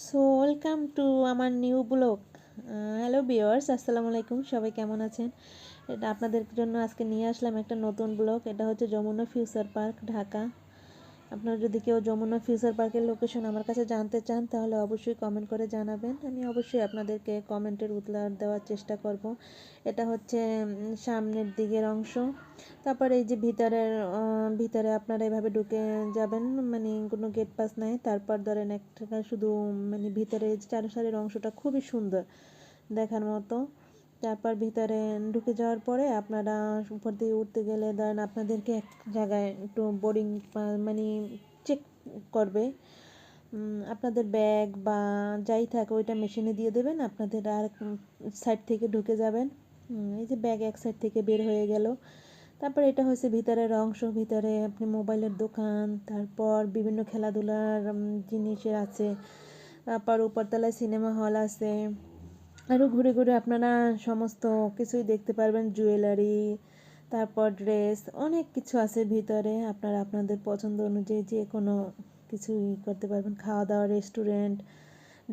So welcome to আমার new blog. Hello viewers, আসসালামু আলাইকুম। সবাই কেমন আছেন? এটা আপনাদের জন্য আজকে নিয়ে আসলাম একটা নতুন ব্লগ। এটা হচ্ছে যমুনা ফিউচার পার্ক, ঢাকা। আপনারা যদি কেউ যমুনা ফিউচার পার্কের লোকেশন আমার কাছে জানতে চান তাহলে অবশ্যই কমেন্ট করে জানাবেন। আমি অবশ্যই আপনাদেরকে কমেন্টের উত্তর দেওয়ার চেষ্টা করব। এটা হচ্ছে সামনের দিকের অংশ। তারপর এই যে ভিতরে আপনারা এভাবে ঢুকে যাবেন, মানে কোনো গেট পাস নাই। তারপর ধরেন একটা শুধু মানে ভিতরে চারসারির অংশটা খুবই সুন্দর দেখার মতো। তারপর ভিতরে ঢুকে যাওয়ার পরে আপনারা উপর দিয়ে উঠতে গেলে ধরেন আপনাদেরকে এক জায়গায় একটু বোর্ডিং মানে চেক করবে। আপনাদের ব্যাগ বা যাই থাকে ওইটা মেশিনে দিয়ে দেবেন, আপনাদের আর সাইড থেকে ঢুকে যাবেন। এই যে ব্যাগ এক সাইড থেকে বের হয়ে গেল। তারপর এটা হচ্ছে ভিতরের অংশ। ভিতরে আপনি মোবাইলের দোকান, তারপর বিভিন্ন খেলাধুলার জিনিসের আছে। তারপর উপরতলায় সিনেমা হল আছে। আরও ঘুরে ঘুরে আপনারা সমস্ত কিছুই দেখতে পারবেন, জুয়েলারি, তারপর ড্রেস, অনেক কিছু আছে ভিতরে। আপনারা আপনাদের পছন্দ অনুযায়ী যে কোনো কিছুই করতে পারবেন। খাওয়া দাওয়া, রেস্টুরেন্ট,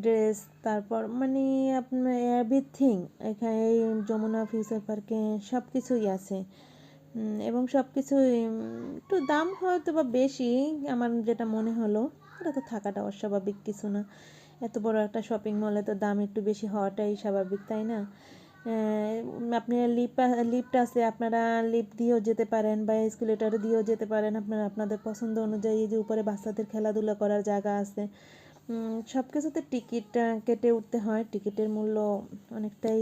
ড্রেস, তারপর মানে আপনার এভরিথিং এখানে এই যমুনা ফিউচার পার্কে সব কিছুই আছে। এবং সব কিছুই একটু দাম হয়তো বা বেশি, আমার যেটা মনে হলো। এটা তো থাকাটা অস্বাভাবিক কিছু না। এত বড় একটা শপিং মলে তো দাম একটু বেশি হওয়াটাই স্বাভাবিক, তাই না? আপনি লিফট আছে, আপনারা লিফট দিয়েও যেতে পারেন বা এসকেলেটর দিয়েও যেতে পারেন। আপনারা আপনাদের পছন্দ অনুযায়ী যে উপরে বাচ্চাদের খেলাধুলা করার জায়গা আছে। সব কিছুতে টিকিট কেটে উঠতে হয়। টিকিটের মূল্য অনেকটাই